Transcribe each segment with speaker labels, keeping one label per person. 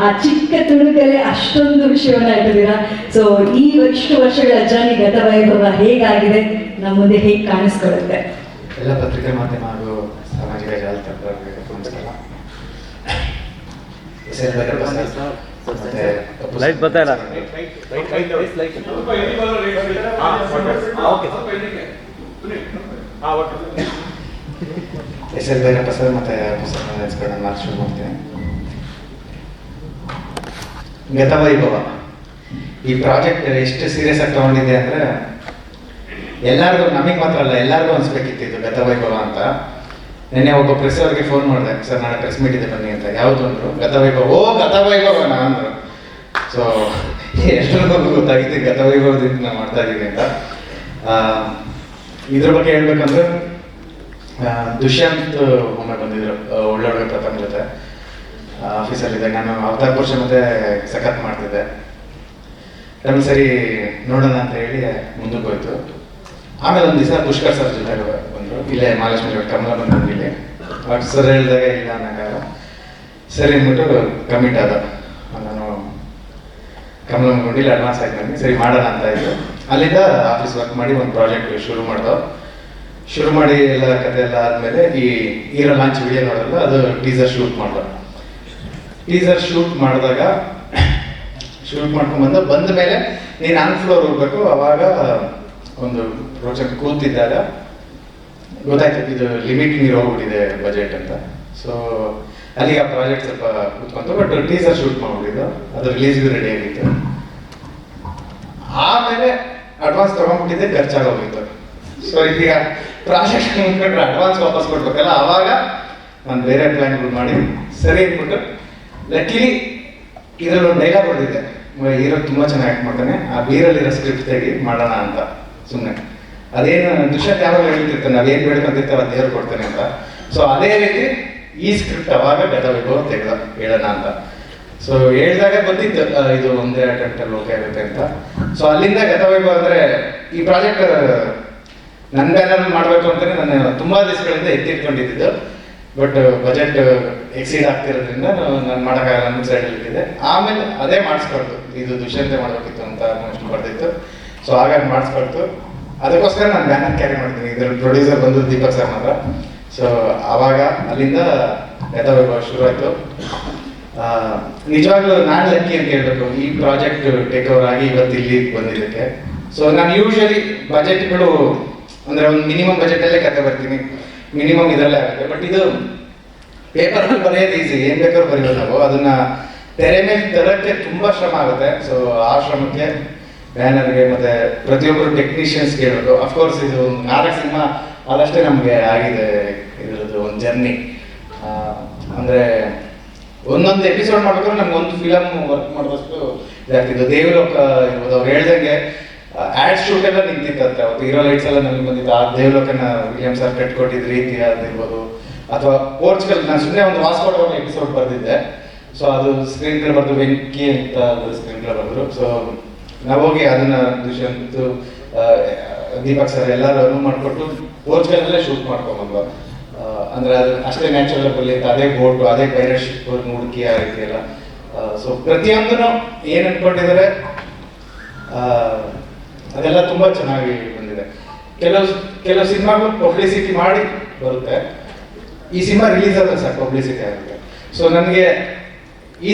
Speaker 1: ಆ ಚಿಕ್ಕ ತುಣುಕಲ್ಲೇ ಅಷ್ಟೊಂದು ವಿಷಯವನ್ನ ಇಟ್ಟಿದ್ದೀರಾ. ಸೊ ಇಷ್ಟು ವರ್ಷಗಳ ಜರ್ನಿ ಗತವೈಭವ ಹೇಗಾಗಿದೆ, ನಮ್ಮ ಮುಂದೆ ಹೇಗೆ ಕಾಣಿಸ್ಕೊಳ್ಳುತ್ತೆ?
Speaker 2: ಎಲ್ಲ ಪತ್ರಿಕೆ ಮಾಧ್ಯಮ ಹಾಗೂ ಸಾಮಾಜಿಕ ಜಾಲತಾಣಗಳಿಗೆ ನಮಸ್ಕಾರ.
Speaker 3: ಲೈಟ್ ಬರ್ತಾ ಇಲ್ಲ.
Speaker 2: SL ಭೈರಪ್ಪ ಸರ್ ಮತ್ತೆ ಪುಸ್ತಕ ಮಾರ್ಕ್ ಶುರು ಮಾಡ್ತೀನಿ. ಗತವೈಭವ ಈ ಪ್ರಾಜೆಕ್ಟ್ ಎಷ್ಟು ಸೀರಿಯಸ್ ಆಗಿ ತಗೊಂಡಿದೆ ಅಂದ್ರೆ ಎಲ್ಲರಿಗೂ, ನಮಗೆ ಮಾತ್ರ ಅಲ್ಲ ಎಲ್ಲರಿಗೂ ಅನ್ಸ್ಬೇಕಿತ್ತು ಇದು ಗತವೈಭವ ಅಂತ. ನೆನ್ನೆ ಒಬ್ಬ ಪ್ರೆಸ್ ಅವ್ರಿಗೆ ಫೋನ್ ಮಾಡಿದೆ, ಸರ್ ನಾಳೆ ಪ್ರೆಸ್ ಮೀಟ್ ಇದೆ ಬನ್ನಿ ಅಂತ. ಯಾವುದು ಅಂದ್ರು, ಗತವೈಭವ. ಓ ಗತವೈಭವನಾ ಅಂದ್ರು. ಸೊ ಎಷ್ಟೊಂದು ಗೊತ್ತಾಗಿತ್ತು ಗತವೈಭವದಿಂದ ನಾವು ಮಾಡ್ತಾ ಇದ್ದೀವಿ ಅಂತ. ಇದ್ರ ಬಗ್ಗೆ ಹೇಳ್ಬೇಕಂದ್ರೆ ದುಷ್ಯಂತ್ ಒಮ್ಮೆ ಬಂದಿದ್ರು ಒಳ್ಳೊಳ್ಳೆ ಪ್ರಥಮ ಜೊತೆ ಆಫೀಸಲ್ಲಿದ್ದಾಗ. ನಾನು ಅವತಾರ ಪುರುಷ ಮತ್ತೆ ಸಖತ್ ಮಾಡ್ತಿದ್ದೆ. ನಮ್ಗೆ ಸರಿ ನೋಡೋಣ ಅಂತ ಹೇಳಿ ಮುಂದಕ್ಕೆ ಹೋಯ್ತು. ಆಮೇಲೆ ಒಂದು ದಿವಸ ಪುಷ್ಕರ್ ಸರ್ ಜೊತೆ ಬಂದರು, ಇಲ್ಲೇ ಮಹಾಲಕ್ಷ್ಮಿ ಜೊತೆ ಕಮಲ ಬಂದು ಇಲ್ಲಿ ಸರ್ ಹೇಳಿದಾಗ ಇಲ್ಲ ಅನ್ನೋಕ್ಕಾಗ ಸರಿ ಅಂದ್ಬಿಟ್ಟು ಕಮಿಟ್ ಆದ. ನಾನು ಕಮಲ ಅಂದ್ಕೊಂಡಿಲ್ಲ, ಅಡ್ವಾನ್ಸ್ ಆಯ್ತು ನನಗೆ, ಸರಿ ಮಾಡೋಣ ಅಂತ ಇತ್ತು. ಅಲ್ಲಿಂದ ಆಫೀಸ್ ವರ್ಕ್ ಮಾಡಿ ಒಂದು ಪ್ರಾಜೆಕ್ಟ್ ಶುರು ಮಾಡಿ ಎಲ್ಲ ಕತೆ ಎಲ್ಲ ಆದಮೇಲೆ ಈ ಹೀರೋ ಲಾಂಚ್ ವಿಡಿಯೋ ನೋಡೋಲ್ಲ, ಅದು ಟೀಸರ್ ಶೂಟ್ ಮಾಡಿದಾಗ ಶೂಟ್ ಮಾಡ್ಕೊಂಡು ಬಂದ ಮೇಲೆ ನೀನು ಆನ್ ಫ್ಲೋರ್ ಹೋಗ್ಬೇಕು. ಅವಾಗ ಒಂದು ಪ್ರಾಜೆಕ್ಟ್ ಕೂತಿದ್ದಾಗ ಗೊತ್ತಾಯ್ತು ಇದು ಲಿಮಿಟ್ ನೀರು ಹೋಗ್ಬಿಟ್ಟಿದೆ ಬಜೆಟ್ ಅಂತ. ಸೊ ಅಲ್ಲಿಗೆ ಆ ಪ್ರಾಜೆಕ್ಟ್ ಸ್ವಲ್ಪ ಕೂತ್ಕೊಂತು. ಬಟ್ ಟೀಸರ್ ಶೂಟ್ ಮಾಡ್ಬಿಟ್ಟಿದ್ದು, ಅದು ರಿಲೀಸ್ಗೂ ರೆಡಿ ಆಗಿತ್ತು. ಆಮೇಲೆ ಅಡ್ವಾನ್ಸ್ ತಗೊಂಡ್ಬಿಟ್ಟಿದ್ದೆ, ಖರ್ಚಾಗೋಗಿತ್ತು. ಸೊ ಈಗ ಪ್ರಾಜೆಕ್ಟ್ ಮುಂದ್ಕೊಂಡ್ರೆ ಅಡ್ವಾನ್ಸ್ ವಾಪಸ್ ಕೊಡ್ಬೇಕಲ್ಲ, ಅವಾಗ ನಾನು ಬೇರೆ ಪ್ಲ್ಯಾನ್ಗಳು ಮಾಡಿ ಸರಿ ಅಂದ್ಬಿಟ್ಟು ಲಕ್ಕಿಲಿ ಇದರಲ್ಲಿ ಒಂದು ಡೈಲಾಗ್ ಹೊಡೆದಿದ್ದೆ, ಹೀರೋ ತುಂಬ ಚೆನ್ನಾಗಿ ಆ್ಯಕ್ಟ್ ಮಾಡ್ತಾನೆ, ಆ ಬೀರಲ್ಲಿರೋ ಸ್ಕ್ರಿಪ್ಟ್ ತೆಗಿ ಮಾಡೋಣ ಅಂತ ಸುಮ್ಮನೆ. ಅದೇನು ದುಷ್ಯಂತ್ ಯಾವಾಗ ಹೇಳ್ತಿರ್ತಾನೆ, ನಾವೇನು ಬೇಡ್ಕೊಂತಿರ್ತಾವೆ ಅದು ದೇವ್ರು ಕೊಡ್ತಾನೆ ಅಂತ. ಸೊ ಅದೇ ರೀತಿ ಈ ಸ್ಕ್ರಿಪ್ಟ್ ಅವಾಗ ಗತವೈಭವ ತೆಗೆದ ಹೇಳೋಣ ಅಂತ. ಸೊ ಹೇಳಿದಾಗ ಗೊತ್ತಿತ್ತು ಇದು ಒಂದೇ ಅಟೆಂಪ್ಟಲ್ಲಿ ಓಕೆ ಆಗುತ್ತೆ ಅಂತ. ಸೊ ಅಲ್ಲಿಂದ ಗತವೈಭವ ಅಂದರೆ ಈ ಪ್ರಾಜೆಕ್ಟ್ ನನ್ನ ಬ್ಯಾನರ್ ಮಾಡಬೇಕು ಅಂತಲೇ ನಾನು ತುಂಬ ದಿವಸಗಳಿಂದ ಎತ್ತಿಟ್ಕೊಂಡಿದ್ದು. ಬಟ್ ಬಜೆಟ್ ಎಕ್ಸೀಡ್ ಆಗ್ತಿರೋದ್ರಿಂದ ನಾನು ಮಾಡೋಕ್ಕಾಗಲ್ಲ ನನ್ನ ಸೈಡಲ್ಲಿ ಇಟ್ಟಿದ್ದೆ. ಆಮೇಲೆ ಅದೇ ಮಾಡಿಸ್ಕೊಡ್ತು, ಇದು ದುಷ್ಯಂತೆ ಮಾಡಬೇಕಿತ್ತು ಅಂತ ಮೋಸ್ಟ್ ಬರ್ತಿತ್ತು. ಸೊ ಹಾಗಾಗಿ ಮಾಡಿಸ್ಕೊಡ್ತು. ಅದಕ್ಕೋಸ್ಕರ ನಾನು ಬ್ಯಾನರ್ ಕ್ಯಾರಿ ಮಾಡ್ತೀನಿ. ಇದ್ರ ಪ್ರೊಡ್ಯೂಸರ್ ಬಂದು ದೀಪಕ್ ಸರ್ ಮಾತ್ರ. ಸೊ ಆವಾಗ ಅಲ್ಲಿಂದ ಗತವೈಭವ ಶುರು ಆಯಿತು. ನಿಜವಾಗ್ಲೂ ನಾನು ಲಕ್ಕಿ ಅಂತ ಹೇಳ್ಬೇಕು ಈ ಪ್ರಾಜೆಕ್ಟ್ ಟೇಕ್ ಓವರ್ ಆಗಿ ಇವತ್ತು ಇಲ್ಲಿ ಬಂದಿದ್ದಕ್ಕೆ. ಸೊ ನಾನು ಯೂಶಲಿ ಬಜೆಟ್ಗಳು ಅಂದರೆ ಒಂದು ಮಿನಿಮಮ್ ಬಜೆಟಲ್ಲೇ ಕತೆ ಬರ್ತೀನಿ, ಮಿನಿಮಮ್ ಇದರಲ್ಲೇ ಆಗುತ್ತೆ. ಬಟ್ ಇದು ಪೇಪರ್ನಲ್ಲಿ ಬರೆಯೋದು ಈಸಿ, ಏನು ಬೇಕಾದ್ರೂ ಬರೆಯೋದು ನಾವು. ಅದನ್ನ ತೆರೆ ಮೇಲೆ ತರೋಕ್ಕೆ ತುಂಬ ಶ್ರಮ ಆಗುತ್ತೆ. ಸೊ ಆ ಶ್ರಮಕ್ಕೆ ಬ್ಯಾನರ್ಗೆ ಮತ್ತು ಪ್ರತಿಯೊಬ್ಬರು ಟೆಕ್ನಿಷಿಯನ್ಸ್ ಕೇಳಬೇಕು. ಅಫ್ಕೋರ್ಸ್ ಇದು 4 ಸಿನಿಮಾ ಆದಷ್ಟೇ ನಮಗೆ ಆಗಿದೆ ಇದರದ್ದು ಒಂದು ಜರ್ನಿ. ಅಂದರೆ ಒಂದೊಂದು ಎಪಿಸೋಡ್ ಮಾಡ್ಬೇಕಾದ್ರೆ ನಮ್ಗೆ ಒಂದು ಫಿಲಮ್ ವರ್ಕ್ ಮಾಡೋದಷ್ಟು ಇದಾಗ್ತಿದ್ದು. ದೇವಲೋಕ ಇರ್ಬೋದು, ಅವ್ರು ಹೇಳ್ದಂಗೆ ಆ್ಯಡ್ ಶೂಟ್ ಎಲ್ಲ ನಿಂತಿತ್ತಂತೆ ಅವತ್ತು. ಹೀರೋ ಲೈಟ್ಸ್ ಎಲ್ಲ ನಮಗೆ ಬಂದಿತ್ತು. ಆ ದೇವಲೋಕನ ವಿಲಿಯಂ ಸರ್ ಕಟ್ಕೊಟ್ಟಿದ್ದ ರೀತಿ ಅದಿರ್ಬೋದು, ಅಥವಾ ಪೋರ್ಚುಗಲ್. ನಾನು ಸುಮ್ಮನೆ ಒಂದು ವಾಸ್ಕೋಟ ಎಪಿಸೋಡ್ ಬರೆದಿದ್ದೆ. ಸೊ ಅದು ಸ್ಕ್ರೀನ್ ಪ್ಲೇ ಬರೆದು ವೆಂಕಿ ಅಂತ ಸ್ಕ್ರೀನ್ ಪ್ಲೇ ಬರೆದ್ರು. ಸೊ ನಾವು ಹೋಗಿ ಅದನ್ನ ದುಷ್ಯಂತ್ ದೀಪಕ್ ಸರ್ ಎಲ್ಲರೂ ಅನುವು ಮಾಡಿಕೊಟ್ಟು ಪೋರ್ಚುಗಲ್ಲೇ ಶೂಟ್ ಮಾಡ್ಕೊಂಬಂದು. ಅಂದರೆ ಅದು ಅಷ್ಟೇ ನ್ಯಾಚುರಲ್ ಬರಲಿ ಅಂತ, ಅದೇ ಬೋಟು, ಅದೇ ಪೈರೇಟ್ ಶಿಪ್ ಹುಡುಕಿ ಆ ರೀತಿ ಎಲ್ಲ. ಸೊ ಪ್ರತಿಯೊಂದೂ ಏನು ಅಂದ್ಕೊಂಡಿದ್ದಾರೆ ಅದೆಲ್ಲ ತುಂಬ ಚೆನ್ನಾಗಿ ಬಂದಿದೆ. ಕೆಲವು ಸಿನಿಮಾಗಳು ಪಬ್ಲಿಸಿಟಿ ಮಾಡಿ ಬರುತ್ತೆ. ಈ ಸಿನಿಮಾ ರಿಲೀಸ್ ಆದ್ರೆ ಸಾಕು ಪಬ್ಲಿಸಿಟಿ ಆಗುತ್ತೆ. ಸೊ ನನಗೆ ಈ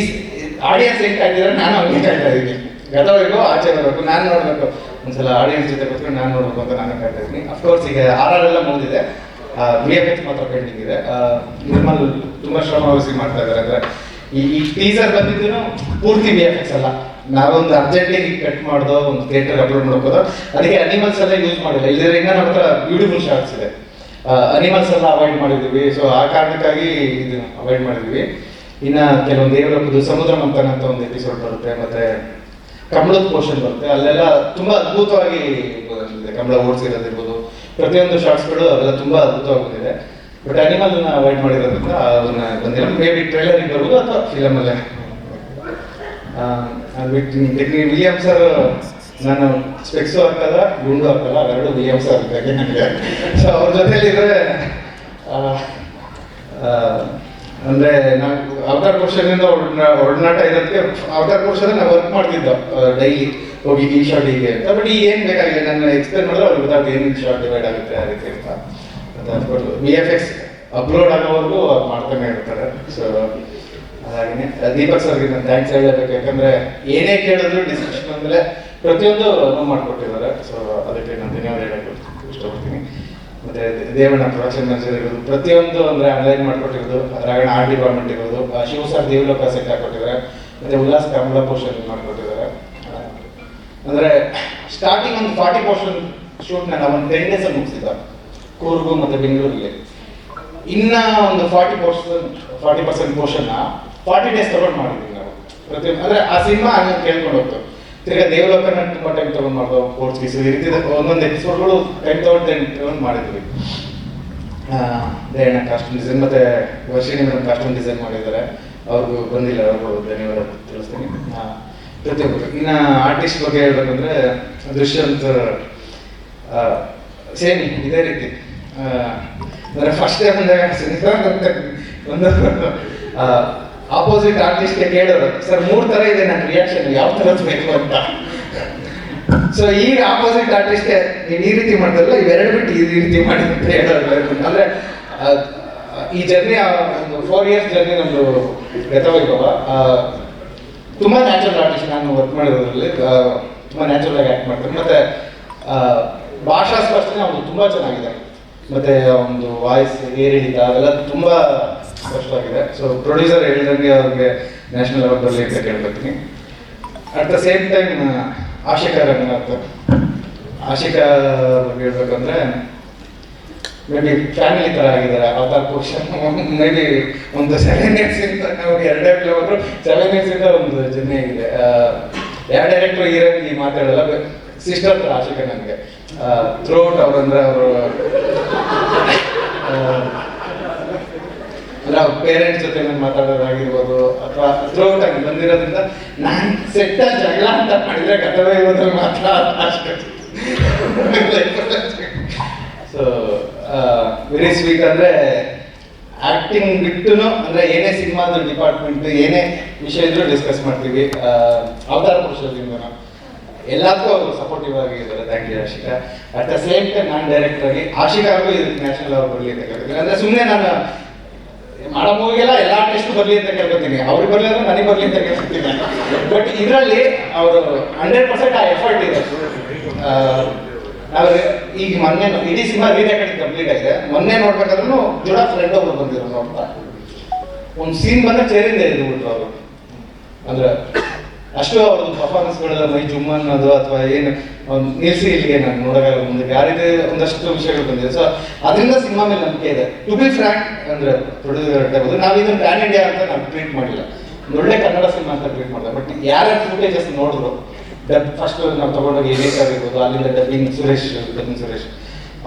Speaker 2: ಆಡಿಯನ್ಸ್ ಹೆಂಗೆ ಕಾಯ್ತಿದ್ದಾರೆ, ನಾನು ಹಂಗೆ ಕಾಯ್ತಾ ಇದ್ದೀನಿ. ಗತವೈಭವ ಆಚೆ ಬರಬೇಕು, ನಾನು ನೋಡಬೇಕು. ಒಂದ್ಸಲ ಆಡಿಯನ್ಸ್ ಜೊತೆ ಕೂತ್ಕೊಂಡು ನಾನು ನೋಡಬೇಕು ಅಂತ ನಾನು ಕಾಯ್ತಾ ಇದ್ದೀನಿ. ಅಫ್ಕೋರ್ಸ್ ಈಗ RR ಎಲ್ಲ ಮುಗಿದಿದೆ, VFX ಮಾತ್ರ ಪೆಂಡಿಂಗ್ ಇದೆ. ನಿರ್ಮಲ್ ತುಂಬ ಶ್ರಮ ವಹಿಸಿ ಮಾಡ್ತಾ ಇದ್ದಾರೆ. ಅಂದರೆ ಈ ಟೀಸರ್ ಬಂದಿದ್ದು ಪೂರ್ತಿ VFX ಅಲ್ಲ, ನಾವೊಂದು ಅರ್ಜೆಂಟಿಗೆ ಕಟ್ ಮಾಡ್ದೋ ಒಂದು ಥಿಯೇಟರ್ ಅಪ್ಲೋಡ್ ಮಾಡ್ಕೋದು. ಅದಕ್ಕೆ ಅನಿಮಲ್ಸ್ ಎಲ್ಲ ಯೂಸ್ ಮಾಡಿಲ್ಲ, ಇಲ್ಲದ್ರೆ ಇನ್ನೂ ನಮ್ಮ ಹತ್ರ ಬ್ಯೂಟಿಫುಲ್ ಶಾರ್ಟ್ಸ್ ಇದೆ. ಅನಿಮಲ್ಸ್ ಎಲ್ಲ ಅವಾಯ್ಡ್ ಮಾಡಿದ್ವಿ. ಸೊ ಆ ಕಾರಣಕ್ಕಾಗಿ ಇದು ಅವಾಯ್ಡ್ ಮಾಡಿದ್ವಿ. ಇನ್ನು ಕೆಲವೊಂದು ದೇವಲೋಕದ್ದು ಸಮುದ್ರ ಮಂಥನ ಅಂತ ಒಂದು ಎಪಿಸೋಡ್ ಬರುತ್ತೆ, ಮತ್ತೆ ಕಮಲದ ಪೋರ್ಷನ್ ಬರುತ್ತೆ. ಅಲ್ಲೆಲ್ಲ ತುಂಬ ಅದ್ಭುತವಾಗಿ ಬಂದಿದೆ. ಕಮಲ ಓಡಿಸಿರೋದಿರ್ಬೋದು, ಪ್ರತಿಯೊಂದು ಶಾರ್ಟ್ಸ್ಗಳು ಅವೆಲ್ಲ ತುಂಬ ಅದ್ಭುತವಾಗಿ ಬಂದಿದೆ. ಬಟ್ ಅನಿಮಲ್ನ ಅವಾಯ್ಡ್ ಮಾಡಿರೋದ್ರಿಂದ ಅದನ್ನ ಬಂದಿಲ್ಲ. ಮೇ ಬಿ ಟ್ರೈಲರಿಗೆ ಬರ್ಬೋದು ಅಥವಾ ಫಿಲಮಲ್ಲೇ. ಅದು ಬಿಟ್ಟು ವಿಲಿಯಂ ಸರ್ ನಾನು ಸ್ಪೆಕ್ಸು ಹಾಕಲ್ಲ, ಗುಂಡು ಹಾಕಲ್ಲ, ಅವೆರಡು ವಿಲಿಯಂ ಸರ್ ನನಗೆ. ಸೊ ಅವ್ರ ಜೊತೆಲಿದ್ರೆ ಅಂದ್ರೆ ನಾವು ಅವತಾರ್ ಪೋರ್ಷನಿಂದ ಒಡನಾಟ ಇರೋದಕ್ಕೆ ಅವತಾರ್ ಪೋರ್ಷನ್ ನಾವು ವರ್ಕ್ ಮಾಡ್ತಿದ್ದೋ ಡೈಲಿ ಹೋಗಿ ಈ ಶಾರ್ಟ್ ಹೀಗೆ ಅಂತ. ಬಟ್ ಈಗ ಏನು ಬೇಕಾಗಿಲ್ಲ, ನನ್ನ ಎಕ್ಸ್ಪ್ಲೇನ್ ಮಾಡಿದ್ರೆ ಅವ್ರಿಗೆ ಗೊತ್ತಾಗುತ್ತೆ ಏನು ಶಾರ್ಟ್ ಡಿವೈಡ್ ಆಗುತ್ತೆ ಆ ರೀತಿ ಅಂತ. ವಿ ಎಫ್ ಎಕ್ಸ್ ಅಪ್ಲೋಡ್ ಆಗೋವರೆಗೂ ಅವ್ರು ಮಾಡ್ತಾನೆ ಇರ್ತಾರೆ. ಸೊ ಹಾಗೆಯೇ ದೀಪಕ್ ಸರ್ಗೆ ನಾನು ಥ್ಯಾಂಕ್ಸ್ ಹೇಳಬೇಕು, ಯಾಕಂದ್ರೆ ಏನೇ ಕೇಳಿದ್ರು ಡಿಸ್ಕಷನ್ ಅಂದರೆ ಪ್ರತಿಯೊಂದು ನೋವು ಮಾಡಿಕೊಟ್ಟಿದ್ದಾರೆ. ಸೊ ಅದಕ್ಕೆ ನಾನು ಧನ್ಯವಾದ ಹೇಳಬೇಕು ಇಷ್ಟಪಡ್ತೀನಿ. ಮತ್ತೆ ದೇವಣ್ಣ ಪ್ರೊಡಕ್ಷನ್ ಮ್ಯಾನೇಜರ್ ಇರೋದು, ಪ್ರತಿಯೊಂದು ಅಂದರೆ ಅನಲೈನ್ ಮಾಡಿಕೊಟ್ಟಿರೋದು, ರಾಗಣ ಆರ್ಟ್ ಡಿಪಾರ್ಟ್ಮೆಂಟ್ ಇರೋದು, ಶಿವ ಸರ್ ದೇವಲೋಕ ಸೆಟ್ ಹಾಕೊಟ್ಟಿದ್ದಾರೆ, ಮತ್ತೆ ಉಲ್ಲಾಸ್ ಕಮಲ ಪೋರ್ಷನ್ ಮಾಡಿಕೊಟ್ಟಿದ್ದಾರೆ. ಅಂದರೆ ಸ್ಟಾರ್ಟಿಂಗ್ ಒಂದು 40 ಪೋರ್ಷನ್ ಶೂಟ್ ನಾನು ಒಂದು 10 ಡೇಸ್ ಮುಗಿಸಿದ್ದ ಕೂರ್ಗು ಮತ್ತು ಬೆಂಗಳೂರಿಗೆ. ಇನ್ನ ಒಂದು 40% ಪೋರ್ಷನ್ನ 40 ಡೇಸ್ ತಗೊಂಡು ಮಾಡಿದ್ವಿ ನಾವು ಪ್ರತಿಯೊಂದು. ಅಂದರೆ ಆ ಸಿನಿಮಾ ಹಂಗೆ ಕೇಳ್ಕೊಂಡು ಹೋಗ್ತು. ತಿರ್ಗಾ ದೇವಲೋಕನ ತುಂಬ ಟೈಮ್ ತಗೊಂಡು ಮಾಡ್ದೋ, ಪೋರ್ಚುಗೀಸ್ ಈ ರೀತಿ ಒಂದೊಂದು ಎಪಿಸೋಡ್ಗಳು ಟೈಮ್ ತಗೊಂಡು ಮಾಡಿದ್ವಿ. ದೇವಣ್ಣ ಕಾಸ್ಟ್ಯೂಮ್ ಡಿಸೈನ್ ಮತ್ತು ವರ್ಷಿಣಿ ಮೇಡಮ್ ಕಾಸ್ಟ್ಯೂಮ್ ಡಿಸೈನ್ ಮಾಡಿದ್ದಾರೆ. ಅವ್ರಿಗೂ ಬಂದಿಲ್ಲ, ಅವ್ರಿಗೂ ಧನ್ಯವಾದ ತಿಳಿಸ್ತೀನಿ. ಪ್ರತಿಯೊಬ್ಬರು ಇನ್ನು ಆರ್ಟಿಸ್ಟ್ ಬಗ್ಗೆ ಹೇಳ್ಬೇಕಂದ್ರೆ ದುಷ್ಯಂತ್ ಸೇಮ್ ಇದೇ ರೀತಿ. ಅಂದರೆ ಫಸ್ಟ್ ಟೈಮ್ ಒಂದು ಆಪೋಸಿಟ್ ಆರ್ಟಿಸ್ಟ್ಗೆ ಕೇಳೋರು, ಸರ್ 3 ಥರ ಇದೆ ನನ್ನ ರಿಯಾಕ್ಷನ್, ಯಾವ ಥರದ್ದು ಬೇಕು ಅಂತ. ಸೊ ಈಗ ಆಪೋಸಿಟ್ ಆರ್ಟಿಸ್ಟ್ಗೆ ನೀವು ಈ ರೀತಿ ಮಾಡ್ತಾರಲ್ಲ, ಇವೆರಡು ಬಿಟ್ಟು ಈ ರೀತಿ ಮಾಡಿ ಅಂತ ಹೇಳೋರು. ಅಂದರೆ ಈ ಜರ್ನಿ ಒಂದು 4 ಇಯರ್ಸ್ ಜರ್ನಿ ನಮ್ಮದು ಗತವೈಭವ. ತುಂಬ ನ್ಯಾಚುರಲ್ ಆರ್ಟಿಸ್ಟ್ ನಾನು ವರ್ಕ್ ಮಾಡಿರೋದ್ರಲ್ಲಿ ತುಂಬ ನ್ಯಾಚುರಲ್ ಆಗಿ ಆ್ಯಕ್ಟ್ ಮಾಡ್ತಾರೆ. ಮತ್ತು ಭಾಷಾ ಸ್ಪಷ್ಟನೆ ಅವ್ನು ತುಂಬ ಚೆನ್ನಾಗಿದೆ. ಮತ್ತು ಒಂದು ವಾಯ್ಸ್ ಏರಿಳಿತ ಅವೆಲ್ಲ ತುಂಬ ಸ್ಪಷ್ಟವಾಗಿದೆ. ಸೊ ಪ್ರೊಡ್ಯೂಸರ್ ಹೇಳಿದಂಗೆ ಅವ್ರಿಗೆ ನ್ಯಾಷನಲ್ ಅವಾರ್ಡ್ ಬರಲಿ ಅಂತ ಕೇಳ್ಕೊತೀನಿ. At the same time Ashika Ranganath, Ashika ಬಗ್ಗೆ ಹೇಳ್ಬೇಕಂದ್ರೆ ಮೇ ಬಿ ಫ್ಯಾಮಿಲಿ ಥರ ಆಗಿದ್ದಾರೆ. ಅವತಾರ್ ಪೋರ್ಷನ್ ಮೇ ಬಿ ಒಂದು 7 ಇಯರ್ಸಿಂದ ನಾವು 2 ಕಿಲೋಮೀಟ್ರ್ 7 ಇಯರ್ಸಿಂದ ಒಂದು ಜರ್ನಿ ಆಗಿದೆ. ಯಾವ ಡೈರೆಕ್ಟ್ರು ಹೀರೋಗಿ ಮಾತಾಡಲ್ಲ, ಸಿಸ್ಟರ್ ಥರ ಆಶಿಕಾ ನನಗೆ. ಥ್ರೂಔಟ್ ಅವ್ರಂದ್ರೆ ಅವರು ಅಂದ್ರೆ ಅವ್ರ ಪೇರೆಂಟ್ಸ್ ಜೊತೆ ನಾನು ಮಾತಾಡೋದಾಗಿರ್ಬೋದು, ಅಥವಾ ಥ್ರೂಔಟ್ ಆಗಿ ಬಂದಿರೋದ್ರಿಂದ ನಾನು ಸೆಟ್ಟ ಜಗಳ ಅಂತ ಮಾಡಿದ್ರೆ ಗತವೇ ಇರೋದ್ರಲ್ಲಿ ಮಾತ್ರ ಅಷ್ಟೇ. So very sweet. ಅಂದರೆ ಆ್ಯಕ್ಟಿಂಗ್ ಬಿಟ್ಟು ಅಂದರೆ ಏನೇ ಸಿನಿಮಾದ ಡಿಪಾರ್ಟ್ಮೆಂಟ್ ಏನೇ ವಿಷಯ ಇದ್ರೂ ಡಿಸ್ಕಸ್ ಮಾಡ್ತೀವಿ. ಅವತಾರ ಪುರುಷದಿಂದ ಎಲ್ಲದಕ್ಕೂ ಅವರು ಸಪೋರ್ಟಿವ್ ಆಗಿದ್ದಾರೆ. Thank you Ashika. At the same time ನಾನು ಡೈರೆಕ್ಟರ್ ಆಗಿ ಆಶಿಕಾಗೂ ಇದಕ್ಕೆ ನ್ಯಾಷನಲ್ ಅವಾರ್ಡ್ ಬರಲಿ ಅಂತ ಕೇಳ್ತೀನಿ. ಅಂದರೆ ಸುಮ್ಮನೆ ನಾನು ಮಾಡೋ ಮೂವಿಗೆಲ್ಲ ಎಲ್ಲ ಆರ್ಟಿಸ್ಟು ಬರಲಿ ಅಂತ ಕೇಳ್ಕೊತೀನಿ, ಅವ್ರಿಗೆ ಬರಲಿ ಅಂದ್ರೆ ನನಗೆ ಬರಲಿ ಅಂತ ಕೇಳ್ಕೊತೀನಿ. ಬಟ್ ಇದರಲ್ಲಿ ಅವರು 100% ಆ ಎಫರ್ಟ್ ಇದೆ. ನಾವು ಈಗ ಮೊನ್ನೆ ಇಡೀ ಸಿನಿಮಾ ರೀರೆಕಾರ್ಡಿಂಗ್ ಕಂಪ್ಲೀಟ್ ಆಗಿದೆ. ಮೊನ್ನೆ ನೋಡ್ಬೇಕಾದ್ರೂ ಜೋಡ ಫ್ರೆಂಡ್ ಒಬ್ರು ಬಂದಿರೋ ನೋಡ್ತಾ ಒಂದು ಸೀನ್ ಬಂದ ಚೇರಿಂದ ಎದ್ಬಿಟ್ರು ಅವರು. ಅಂದ್ರೆ ಅಷ್ಟು ಅವ್ರದ್ದು ಪರ್ಫಾರ್ಮೆನ್ಸ್ಗಳೆಲ್ಲ ಮೈ ಜುಮ್ ಅನ್ನೋದು ಅಥವಾ ಏನು ನಿಲ್ಸಿ ಇಲ್ಲಿಗೆ ನಾನು ನೋಡೋಕ್ಕಾಗಲ್ಲ ಮುಂದೆ ಆ ರೀತಿ ಒಂದಷ್ಟು ವಿಷಯಗಳು ಬಂದಿದೆ. ಸೊ ಅದರಿಂದ ಸಿನಿಮಾ ಮೇಲೆ ನಂಬಿಕೆ ಇದೆ. ಟು ಬಿ ಫ್ರ್ಯಾಂಕ್ ಅಂದರೆ ಪ್ರೊಡ್ಯೂಸರ್ ಹೇಳ್ಬೋದು, ನಾವು ಇದನ್ನು ಪ್ಯಾನ್ ಇಂಡಿಯಾ ಅಂತ ನಾವು ಟ್ರೀಟ್ ಮಾಡಿಲ್ಲ, ಒಂದು ಒಳ್ಳೆ ಕನ್ನಡ ಸಿನಿಮಾ ಅಂತ ಟ್ರೀಟ್ ಮಾಡಿದೆ. ಬಟ್ ಯಾರ್ಯಾರು ಫುಟೇಜಸ್ ನೋಡಿದ್ರು ಫಸ್ಟ್ ನಾವು ತಗೊಂಡೋಗಿ ಏನೇಕ್ ಆಗಿರ್ಬೋದು, ಅಲ್ಲಿಂದ ಡಬ್ಬಿಂಗ್ ಸುರೇಶ್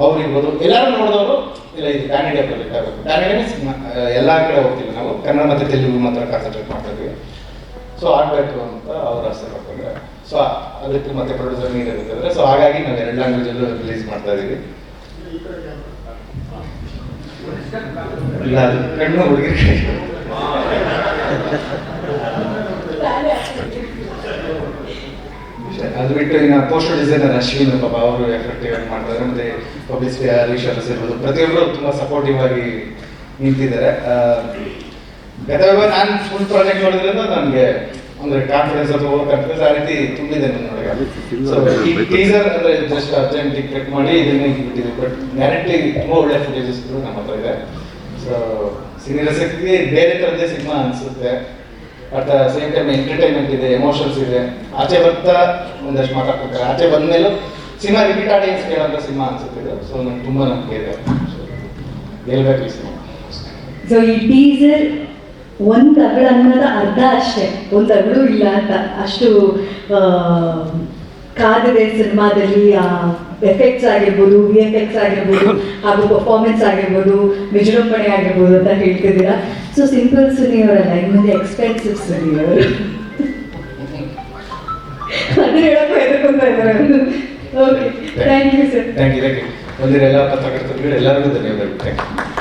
Speaker 2: ಅವ್ರಿರ್ಬೋದು, ಎಲ್ಲರೂ ನೋಡಿದವರು ಇಲ್ಲ ಇದು ಪ್ಯಾನ್ ಇಂಡಿಯಾ ಪ್ರಾಜೆಕ್ಟ್ ಆಗಬೇಕು. ಪ್ಯಾನ್ ಇಂಡಿಯಾನೇ ಸಿನಿಮಾ ಎಲ್ಲ ಕಡೆ ಹೋಗ್ತೀವಿ ನಾವು, ಕನ್ನಡ ಮತ್ತು ತೆಲುಗು ಮಾತ್ರ ಕಾನ್ಸಂಟ್ರೇಟ್ ಮಾಡ್ತಾ ಇದ್ವಿ. ಸೊ ಆಗಬೇಕು ಅಂತ ಅವ್ರ ಆಸೆ ಪಡ್ಕೊಂಡ್ರೆ. ಸೊ ಅದಕ್ಕೆ ಮತ್ತೆ ಪ್ರೊಡ್ಯೂಸರ್ ನೀರು ಇರ್ತಂದ್ರೆ ಸೊ ಹಾಗಾಗಿ ನಾವು 2 ಲ್ಯಾಂಗ್ವೇಜಲ್ಲೂ ರಿಲೀಸ್ ಮಾಡ್ತಾ ಇದ್ದೀವಿ. ಇಲ್ಲ ಅದು ಕಣ್ಣು ಹುಡುಗಿರಿ. ಅದು ಬಿಟ್ಟು ಇನ್ನು ಪೋಸ್ಟರ್ ಡಿಸೈನರ್ ಅಶ್ವಿನ್ ಪಾಪ ಅವರು ಎಫೆಕ್ಟಿವ್ ಆಗಿ ಮಾಡ್ತಾರೆ. ಮತ್ತೆ ಪಬ್ಲಿಸಿಟಿ ಹರೀಶ್ ಅರಸ್ ಇರ್ಬೋದು, ಪ್ರತಿಯೊಬ್ಬರು ತುಂಬ ಸಪೋರ್ಟಿವ್ ಆಗಿ ನಿಂತಿದ್ದಾರೆ. ಗತವೇ ನಾನು ಫುಲ್ ಪ್ರಾಜೆಕ್ಟ್ ನೋಡಿದ್ರಿಂದ ನನಗೆ ಅಂದರೆ ಕಾನ್ಫಿಡೆನ್ಸ್ ಅಥವಾ ಓವರ್ ಕಾನ್ಫಿಡೆನ್ಸ್ ಆ ರೀತಿ ತುಂಬಿದೆ ನನ್ನೊಳಗೆ. ಸೊ ಈ ಟೀಸರ್ ಅಂದರೆ ಜಸ್ಟ್ ಅರ್ಜೆಂಟ್ ಟಿಕೆಟ್ ಮಾಡಿ ಇದನ್ನೇ ಬಿಟ್ಟಿದ್ವಿ. ಬಟ್ ಗ್ಯಾರಂಟಿ ತುಂಬ ಒಳ್ಳೆ ಫುಟೇಜಸ್ ನಮ್ಮ ಹತ್ರ ಇದೆ. ಸೊ ಸಿನಿರಸಕ್ಕೆ ಬೇರೆ ಥರದ್ದೇ ಸಿನಿಮಾ ಅನಿಸುತ್ತೆ. At the same time entertainment ಇದೆ, ಎಮೋಷನ್ಸ್ ಇದೆ. ಆಚೆ ಬರ್ತಾ ಒಂದಷ್ಟು ಮಾತಾಡ್ತಾರೆ, ಆಚೆ ಬಂದಮೇಲೂ ಸಿನಿಮಾ ರಿಪೀಟ್ ಆಡಿಯನ್ಸ್ ಕೇಳೋಂಥ ಸಿನಿಮಾ ಅನಿಸುತ್ತಿದೆ. ಸೊ ನಂಗೆ ತುಂಬ ನಂಬಿಕೆ ಇದೆ, ಗೆಲ್ಬೇಕು ಈ ಸಿನಿಮಾ.
Speaker 1: ಸೊ ಈ ಟೀಸರ್ ಒಂದು ಅಗಳು ಅನ್ನೋದು ಅರ್ಧ ಅಷ್ಟೇ, ಒಂದು ಅಗಳು ಇಲ್ಲ ಅಂತ ಅಷ್ಟು ಕಾದಿದೆ ಸಿನಿಮಾದಲ್ಲಿ. ಎಫೆಕ್ಟ್ಸ್ ಆಗಿರ್ಬೋದು, VFX ಆಗಿರ್ಬೋದು, ಹಾಗೂ ಪರ್ಫಾರ್ಮೆನ್ಸ್ ಆಗಿರ್ಬೋದು, ವಿಜೃಂಭಣೆ ಆಗಿರ್ಬೋದು ಅಂತ ಹೇಳ್ತಿದ್ದೀರಾ. ಸೊ ಸಿಂಪಲ್ ಸುನಿಯವರಲ್ಲ, ಇನ್ನೊಂದು ಎಕ್ಸ್ಪೆನ್ಸಿವ್ ಸುನಿಯವರು ಅದು ಹೇಳೋಕ್ಕೂ ಹೆದರ್ಕೊಂತ ಇದ್ದಾರೆ. Okay, thank you sir.
Speaker 2: Thank you. ಬಂದಿರೋ ಎಲ್ಲ ಪತ್ರಕರ್ತರಿಗೆ ಎಲ್ಲರಿಗೂ ಧನ್ಯವಾದಗಳು. Thank you.